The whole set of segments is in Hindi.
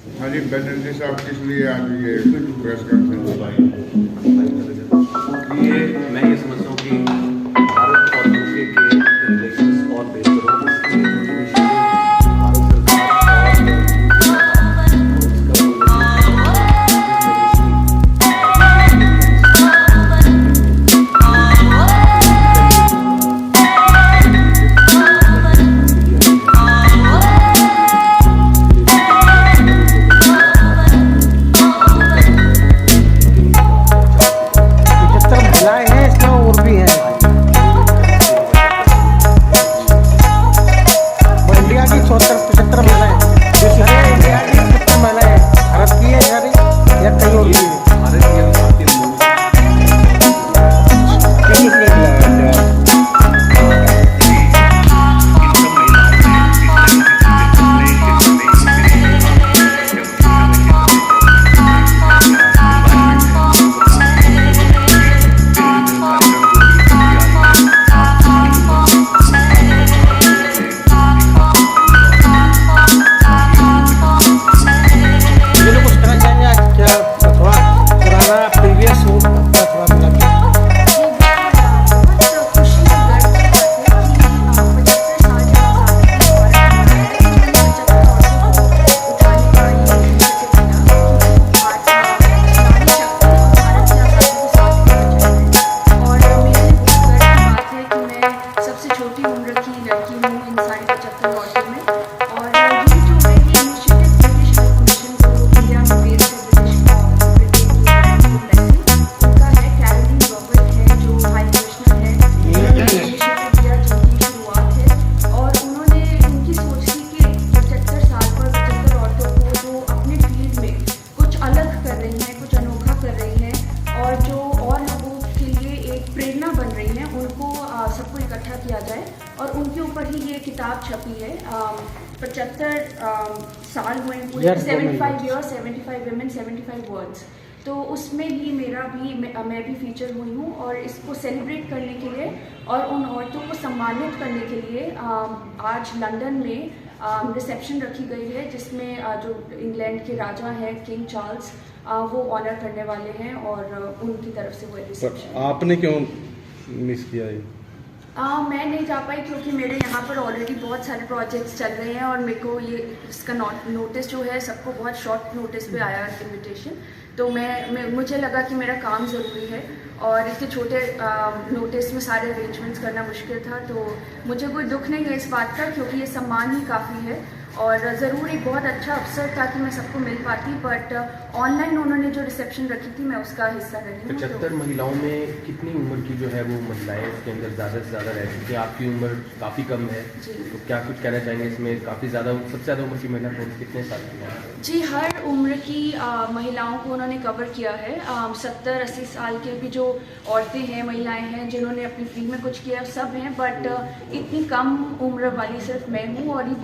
हाँ जी, बैनर्जी साहब किस लिए आज ये प्रेस कॉन्फ्रेंस? ये मैं ये समझता हूँ कि भारत और यूके के रिलेशंस और बेहतर हो, इसके लिए जो इनिशिएटिव भारत सरकार और यूके का सबको इकट्ठा किया जाए और उनके ऊपर ही ये किताब छपी है। 75 साल हुए पूरे, 75 ईयर्स, 75 वुमेन, 75 वर्ड्स। तो उसमें ही मैं भी फीचर हुई हूँ और इसको सेलिब्रेट करने के लिए और उन औरतों को सम्मानित करने के लिए आज लंदन में रिसेप्शन रखी गई है, जिसमें जो इंग्लैंड के राजा हैं किंग चार्ल्स, वो ऑनर करने वाले हैं और उनकी तरफ से वो रिसेप्शन। आपने क्यों मिस किया ये? मैं नहीं जा पाई क्योंकि मेरे यहाँ पर ऑलरेडी बहुत सारे प्रोजेक्ट्स चल रहे हैं और मेरे को ये इसका नोटिस जो है सबको बहुत शॉर्ट नोटिस पे आया इनविटेशन। तो मुझे लगा कि मेरा काम ज़रूरी है और इतने छोटे नोटिस में सारे अरेंजमेंट्स करना मुश्किल था। तो मुझे कोई दुख नहीं है इस बात का, क्योंकि ये सम्मान ही काफ़ी है और ज़रूर एक बहुत अच्छा अवसर था कि मैं सबको मिल पाती। बट ऑनलाइन उन्होंने जो रिसेप्शन रखी थी मैं उसका हिस्सा रही हूँ। 75 महिलाओं में कितनी उम्र की जो है वो महिलाएं इसके अंदर ज़्यादा से ज़्यादा रहती थी? आपकी उम्र काफ़ी कम है, तो क्या कुछ कहना चाहेंगे इसमें? काफ़ी ज़्यादा, सबसे ज़्यादा उम्र की महिला कितने साल की है? जी, हर उम्र की महिलाओं को उन्होंने कवर किया है। 70-80 साल के भी जो औरतें हैं, महिलाएं हैं जिन्होंने अपनी फील्ड में कुछ किया, सब हैं। बट इतनी कम उम्र वाली सिर्फ मैं हूँ और ये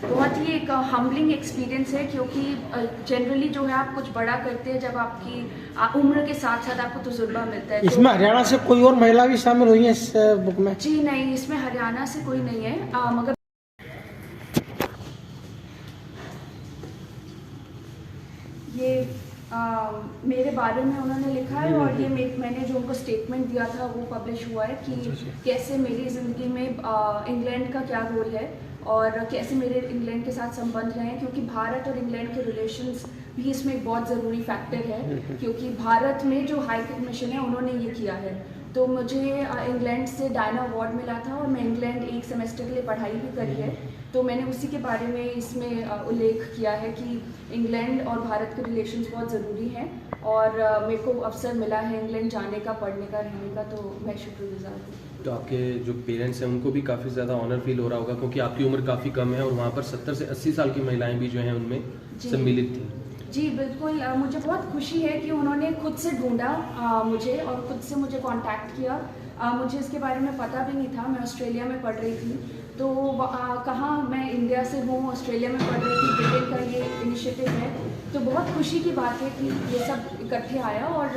बहुत ही एक हम्बलिंग एक्सपीरियंस है, क्योंकि जनरली जो है आप कुछ बड़ा करते हैं जब आपकी उम्र के साथ साथ आपको तजुर्बा मिलता है। इसमें हरियाणा से कोई और महिला भी शामिल हुई है इस बुक में? जी नहीं, इसमें हरियाणा से कोई नहीं है, मगर ये मेरे बारे में उन्होंने लिखा है और ये मैंने जो उनको स्टेटमेंट दिया था वो पब्लिश हुआ है कि कैसे मेरी ज़िंदगी में इंग्लैंड का क्या रोल है और कैसे मेरे इंग्लैंड के साथ संबंध रहे हैं, क्योंकि भारत और इंग्लैंड के रिलेशंस भी इसमें एक बहुत ज़रूरी फैक्टर है। क्योंकि भारत में जो हाई कमीशन है उन्होंने ये किया है, तो मुझे इंग्लैंड से डायना अवार्ड मिला था और मैं इंग्लैंड एक सेमेस्टर के लिए पढ़ाई भी करी है। तो मैंने उसी के बारे में इसमें उल्लेख किया है कि इंग्लैंड और भारत के रिलेशंस बहुत ज़रूरी हैं और मेरे को अवसर मिला है इंग्लैंड जाने का, पढ़ने का, रहने का, तो मैं शुक्रगुजार हूँ। तो आपके जो पेरेंट्स हैं उनको भी काफ़ी ज़्यादा ऑनर फील हो रहा होगा, क्योंकि आपकी उम्र काफ़ी कम है और वहाँ पर 70 से 80 साल की महिलाएं भी जो हैं उनमें सम्मिलित थी। जी बिल्कुल, मुझे बहुत खुशी है कि उन्होंने खुद से ढूंढा मुझे और खुद से मुझे कांटेक्ट किया। मुझे इसके बारे में पता भी नहीं था, मैं ऑस्ट्रेलिया में पढ़ रही थी, तो कहाँ मैं इंडिया से हूँ, ऑस्ट्रेलिया में पढ़ रही थी, ब्रिटेन का ये इनिशिएटिव है, तो बहुत खुशी की बात है कि ये सब इकट्ठे आया। और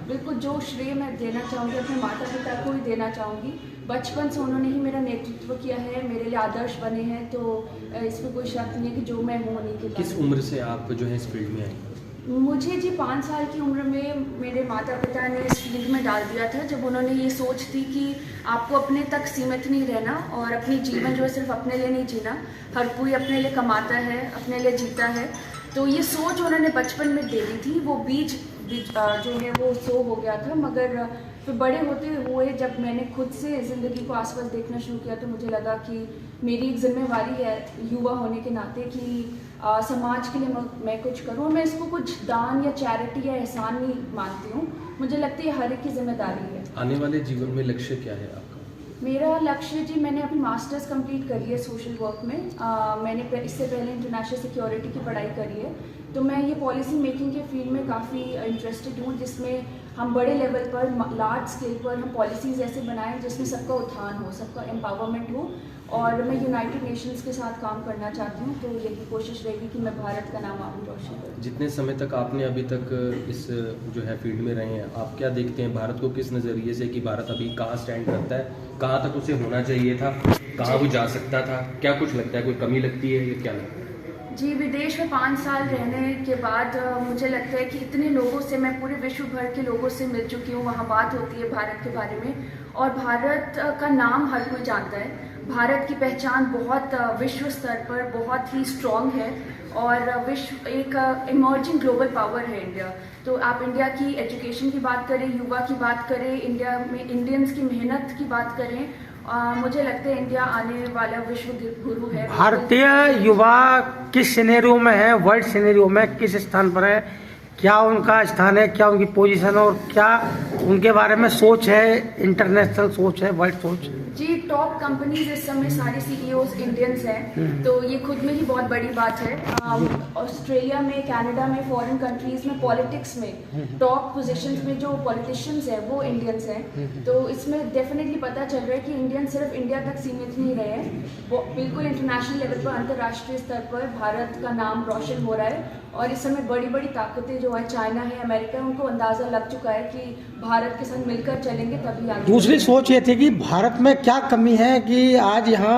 बिल्कुल जो श्रेय मैं देना चाहूँगी अपने माता पिता को ही देना चाहूँगी, बचपन से उन्होंने ही मेरा नेतृत्व किया है, मेरे लिए आदर्श बने हैं, तो इसमें कोई शक नहीं है कि जो मैं हूँ उन्हीं के किस कारण। उम्र से आप जो है इस फील्ड में आई? मुझे जी 5 साल की उम्र में मेरे माता पिता ने इस फील्ड में डाल दिया था, जब उन्होंने ये सोच थी कि आपको अपने तक सीमित नहीं रहना और अपनी जीवन जो है सिर्फ अपने लिए नहीं जीना, हर कोई अपने लिए कमाता है, अपने लिए जीता है। तो ये सोच उन्होंने बचपन में दे दी थी, वो बीज जो है वो सो हो गया था। मगर फिर बड़े होते हुए जब मैंने खुद से ज़िंदगी को आसपास देखना शुरू किया तो मुझे लगा कि मेरी एक जिम्मेवारी है युवा होने के नाते कि समाज के लिए मैं कुछ करूँ। मैं इसको कुछ दान या चैरिटी या एहसान नहीं मानती हूँ, मुझे लगता है ये हर एक की जिम्मेदारी है। आने वाले जीवन में लक्ष्य क्या है आपका? मेरा लक्ष्य जी, मैंने अपनी मास्टर्स कंप्लीट करी है सोशल वर्क में। मैंने इससे पहले इंटरनेशनल सिक्योरिटी की पढ़ाई करी है, तो मैं ये पॉलिसी मेकिंग के फील्ड में काफ़ी इंटरेस्टेड हूँ, जिसमें हम बड़े लेवल पर, लार्ज स्केल पर हम पॉलिसीज़ ऐसे बनाएं जिसमें सबका उत्थान हो, सबका एम्पावरमेंट हो। और मैं यूनाइटेड नेशंस के साथ काम करना चाहती हूँ, तो यही कोशिश रहेगी कि मैं भारत का नाम आगे रोशन करूँ। जितने समय तक आपने अभी तक इस जो है फील्ड में रहे हैं, आप क्या देखते हैं भारत को किस नज़रिए से, कि भारत अभी कहाँ स्टैंड करता है, कहाँ तक उसे होना चाहिए था, कहाँ वो जा सकता था? क्या कुछ लगता है, कोई कमी लगती है या क्या लगता है? जी, विदेश में 5 साल रहने के बाद मुझे लगता है कि इतने लोगों से, मैं पूरे विश्व भर के लोगों से मिल चुकी हूँ, वहाँ बात होती है भारत के बारे में और भारत का नाम हर कोई जानता है। भारत की पहचान बहुत विश्व स्तर पर बहुत ही स्ट्रॉन्ग है और विश्व एक इमर्जिंग ग्लोबल पावर है इंडिया। तो आप इंडिया की एजुकेशन की बात करें, युवा की बात करें, इंडिया में इंडियंस की मेहनत की बात करें, मुझे लगता है इंडिया आने वाला विश्व गुरु है। भारतीय युवा किस सिनेरियो में है, वर्ल्ड सिनेरियो में किस स्थान पर है, क्या उनका स्थान है, क्या उनकी पोजीशन और क्या उनके बारे में सोच है, इंटरनेशनल सोच है, वर्ल्ड सोच? जी, टॉप कंपनीज इस समय सारे सीईओज इंडियंस हैं, तो ये खुद में ही बहुत बड़ी बात है। ऑस्ट्रेलिया में, कनाडा में, फॉरेन कंट्रीज में, पॉलिटिक्स में टॉप पोजीशंस में जो पॉलिटिशियंस हैं वो इंडियंस हैं। तो इसमें डेफिनेटली पता चल रहा है कि इंडियन सिर्फ इंडिया तक सीमित नहीं रहे हैं, वो बिल्कुल इंटरनेशनल लेवल पर, अंतर्राष्ट्रीय स्तर पर भारत का नाम रोशन हो रहा है। और इस समय बड़ी बड़ी ताकतें जो है, चाइना है, अमेरिका है, उनको अंदाज़ा लग चुका है कि भारत के साथ मिलकर चलेंगे तभी आगे। दूसरी सोच ये थी कि भारत में क्या कमी है कि आज यहाँ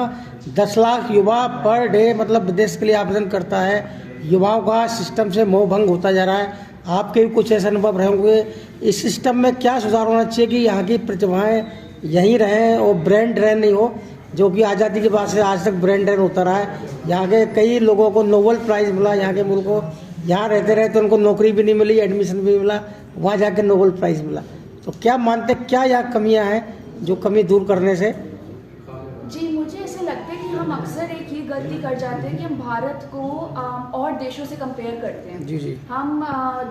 10 लाख युवा पर डे मतलब विदेश के लिए आवेदन करता है, युवाओं का सिस्टम से मोह भंग होता जा रहा है। आपके भी कुछ ऐसे अनुभव रहे होंगे, इस सिस्टम में क्या सुधार होना चाहिए कि यहाँ की प्रतिभाएं यहीं रहें और ब्रेन ड्रेन नहीं हो, जो कि आज़ादी के बाद से आज तक ब्रेन ड्रेन होता रहा है। यहाँ के कई लोगों को नोबेल प्राइज़ मिला, यहाँ के मुल्क को, यहाँ रहते रहे तो उनको नौकरी भी नहीं मिली, एडमिशन भी मिला, वहाँ जाके नोबेल प्राइज़ मिला। तो क्या मानते, क्या यहाँ कमियाँ हैं जो कमी दूर करने से? जी, मुझे ऐसे लगता है कि हम अक्सर एक ही गलती कर जाते हैं कि हम भारत को और देशों से कंपेयर करते हैं। जी जी। हम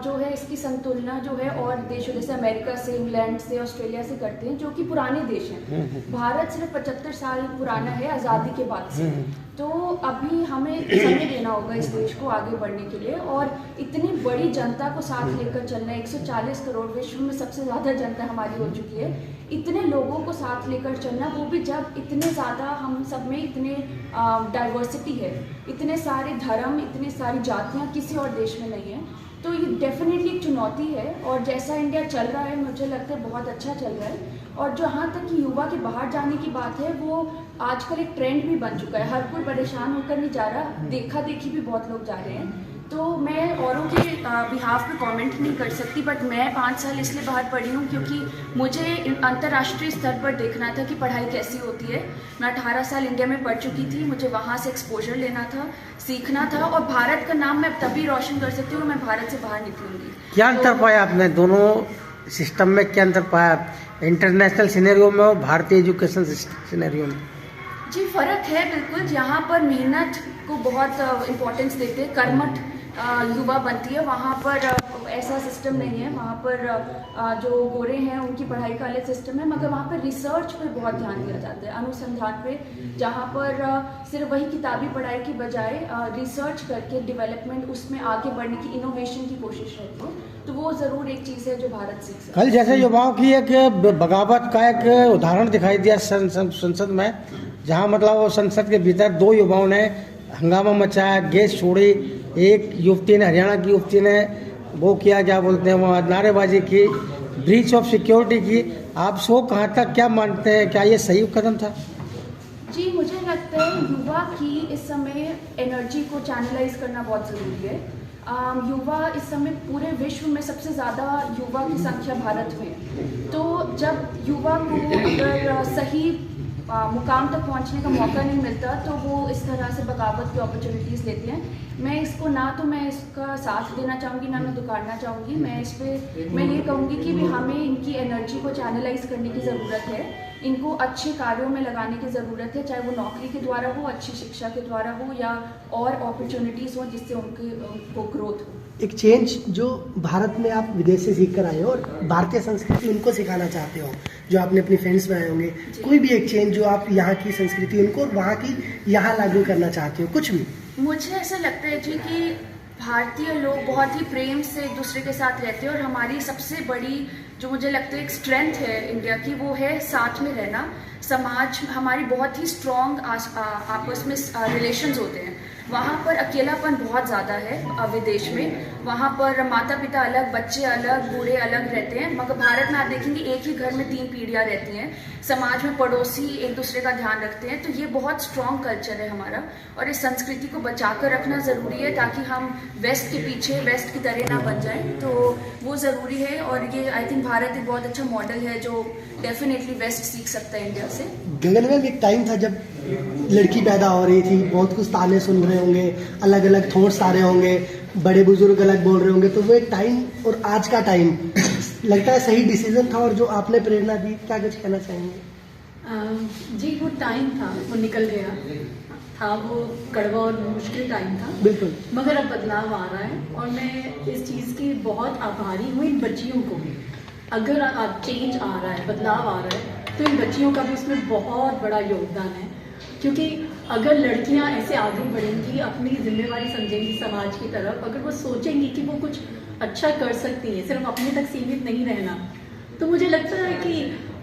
जो है इसकी संतुलना जो है और देशों जैसे अमेरिका से, इंग्लैंड से, ऑस्ट्रेलिया से करते हैं, जो कि पुराने देश हैं। भारत सिर्फ 75 साल पुराना है आज़ादी के बाद से। तो अभी हमें समय देना होगा इस देश को आगे बढ़ने के लिए, और इतनी बड़ी जनता को साथ लेकर चलना, 140 करोड़, विश्व में सबसे ज़्यादा जनता हमारी हो चुकी है, इतने लोगों को साथ लेकर चलना, वो भी जब इतने ज़्यादा हम सब में इतने डाइवर्सिटी है, इतने सारे धर्म, इतनी सारी जातियाँ किसी और देश में नहीं है। तो ये डेफिनेटली एक चुनौती है, और जैसा इंडिया चल रहा है मुझे लगता है बहुत अच्छा चल रहा है। और जहाँ तक कि युवा के बाहर जाने की बात है, वो आजकल एक ट्रेंड भी बन चुका है, हर कोई परेशान होकर नहीं जा रहा, देखा देखी भी बहुत लोग जा रहे हैं। तो मैं औरों के बिहाफ पे कमेंट नहीं कर सकती, बट मैं 5 साल इसलिए बाहर पढ़ी हूँ क्योंकि मुझे अंतर्राष्ट्रीय स्तर पर देखना था कि पढ़ाई कैसी होती है। मैं 18 साल इंडिया में पढ़ चुकी थी, मुझे वहाँ से एक्सपोजर लेना था, सीखना था, और भारत का नाम मैं तभी रोशन कर सकती हूँ मैं भारत से बाहर निकलूँगी। क्या अंतर पाया आपने दोनों सिस्टम में, क्या अंतर पाया इंटरनेशनल सिनेरियो में और भारतीय एजुकेशन सिनेरियो में? जी, फ़र्क है बिल्कुल। यहाँ पर मेहनत को बहुत इम्पोर्टेंस देते हैं, कर्मठ युवा बनती है, वहाँ पर ऐसा सिस्टम नहीं है। वहाँ पर जो गोरे हैं उनकी पढ़ाई का अलग सिस्टम है, मगर वहाँ पर रिसर्च पे बहुत ध्यान दिया जाता है, अनुसंधान पे, जहाँ पर सिर्फ वही किताबी पढ़ाई की बजाय रिसर्च करके डेवलपमेंट, उसमें आगे बढ़ने की, इनोवेशन की कोशिश रहती है। तो वो ज़रूर एक चीज़ है जो भारत सीख सकता है। कल जैसे युवाओं की एक बगावत का एक उदाहरण दिखाई दिया संसद में, जहाँ मतलब वो संसद के भीतर 2 युवाओं ने हंगामा मचाया, गैस छोड़ी, एक युवती ने, हरियाणा की युवती ने वो किया, क्या बोलते हैं, वहाँ नारेबाजी की, ब्रीच ऑफ सिक्योरिटी की। आप सो कहाँ तक क्या मानते हैं, क्या ये सही कदम था? जी, मुझे लगता है युवा की इस समय एनर्जी को चैनलाइज करना बहुत ज़रूरी है। युवा इस समय पूरे विश्व में सबसे ज़्यादा युवा की संख्या भारत में है। तो जब युवा को अगर सही मुकाम तक पहुंचने का मौका नहीं मिलता तो वो इस तरह से बगावत की अपॉर्चुनिटीज़ लेती हैं। मैं इसका साथ देना चाहूँगी, ना मैं दुकारना चाहूँगी। मैं ये कहूँगी कि भी हमें इनकी एनर्जी को चैनलाइज करने की ज़रूरत है, इनको अच्छे कार्यों में लगाने की ज़रूरत है, चाहे वो नौकरी के द्वारा हो, अच्छी शिक्षा के द्वारा हो, या और अपॉर्चुनिटीज़ हो जिससे उनको ग्रोथ हो। एक चेंज जो भारत में आप विदेश से सीख कर आए हो और भारतीय संस्कृति उनको सिखाना चाहते हो, जो आपने अपनी फ्रेंड्स में आए होंगे, कोई भी एक चेंज जो आप यहाँ की संस्कृति उनको और वहाँ की यहाँ लागू करना चाहते हो, कुछ भी? मुझे ऐसा लगता है जी कि भारतीय लोग बहुत ही प्रेम से एक दूसरे के साथ रहते हैं, और हमारी सबसे बड़ी जो मुझे लगता है एक स्ट्रेंथ है इंडिया की, वो है साथ में रहना। समाज हमारी बहुत ही स्ट्रॉन्ग आपस में रिलेशंस होते हैं। वहाँ पर अकेलापन बहुत ज़्यादा है विदेश में। वहाँ पर माता पिता अलग, बच्चे अलग, बूढ़े अलग रहते हैं। मगर भारत में आप देखेंगे एक ही घर में 3 पीढ़ियाँ रहती हैं। समाज में पड़ोसी एक दूसरे का ध्यान रखते हैं। तो ये बहुत स्ट्रॉन्ग कल्चर है हमारा, और इस संस्कृति को बचा कर रखना ज़रूरी है ताकि हम वेस्ट के पीछे वेस्ट की तरह ना बन जाएं। तो वो ज़रूरी है, और ये आई थिंक भारत एक बहुत अच्छा मॉडल है जो डेफिनेटली वेस्ट सीख सकता है इंडिया से। गगन में एक टाइम था जब लड़की पैदा हो रही थी, बहुत कुछ ताने सुन रहे होंगे, अलग अलग थॉट्स आ रहे होंगे, बड़े बुजुर्ग अलग बोल रहे होंगे, तो वो एक टाइम और आज का टाइम लगता है सही डिसीजन था, और जो आपने प्रेरणा दी, क्या कुछ कहना चाहेंगे? जी, वो टाइम था, वो निकल गया था, वो कड़वा और मुश्किल टाइम था बिल्कुल, मगर अब बदलाव आ रहा है, और मैं इस चीज़ की बहुत आभारी हूँ इन बच्चियों को भी। अगर अब चेंज आ रहा है, बदलाव आ रहा है, तो इन बच्चियों का भी उसमें बहुत बड़ा योगदान है। क्योंकि अगर लड़कियां ऐसे आगे बढ़ेंगी, अपनी जिम्मेवारी समझेंगी समाज की तरफ, अगर वो सोचेंगी कि वो कुछ अच्छा कर सकती हैं, सिर्फ अपने तक सीमित नहीं रहना, तो मुझे लगता है कि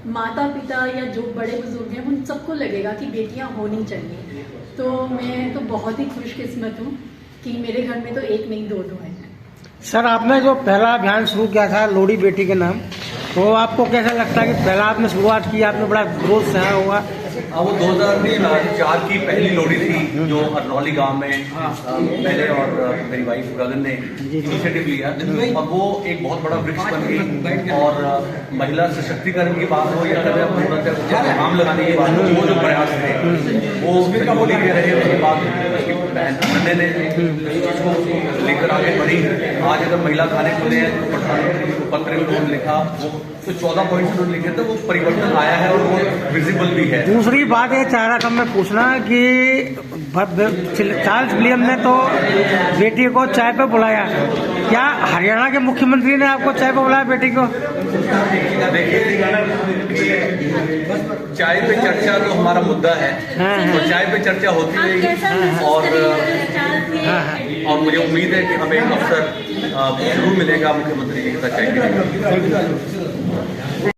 माता पिता या जो बड़े बुजुर्ग हैं उन सबको लगेगा कि बेटियां होनी चाहिए। तो मैं तो बहुत ही खुशकिस्मत हूँ कि मेरे घर में तो एक नहीं 2 हैं। सर, आपने जो पहला अभियान शुरू किया था लोहड़ी बेटी के नाम, तो आपको कैसा लगता है कि पहला आपने शुरुआत की, आपने बड़ा ग्रोथ सहा होगा? वो 2004 की पहली लोहड़ी थी जो अरनौली गांव में मैंने और मेरी वाइफ गगन ने इनिशिएटिव लिया, और वो एक बहुत बड़ा वृक्ष बन गई। और महिला सशक्तिकरण की बात हो या काम लगाने की बात हो, वो जो प्रयास थे वो होली के रहे। उसके बाद उसकी बहन अन्य ने इस चीज को लेकर आगे बढ़ी। आज अगर महिला खाने खुले हैं तो प्रधानमंत्री को पत्र उन्होंने लिखा, वो तो 14 पॉइंट उन्होंने लिखे थे, वो परिवर्तन आया है और वो विजिबल भी है। दूसरी बात ये चाह रहा था मैं पूछना कि चार्ल्स विलियम ने तो बेटी को चाय पे बुलाया, क्या हरियाणा के मुख्यमंत्री ने आपको चाय पे बुलाया बेटी को? देखिए, चाय पे चर्चा तो हमारा मुद्दा है, और चाय पे चर्चा होती रहेगी, और मुझे उम्मीद है कि हमें एक अवसर जरूर मिलेगा मुख्यमंत्री जी के साथ चाय पीने का।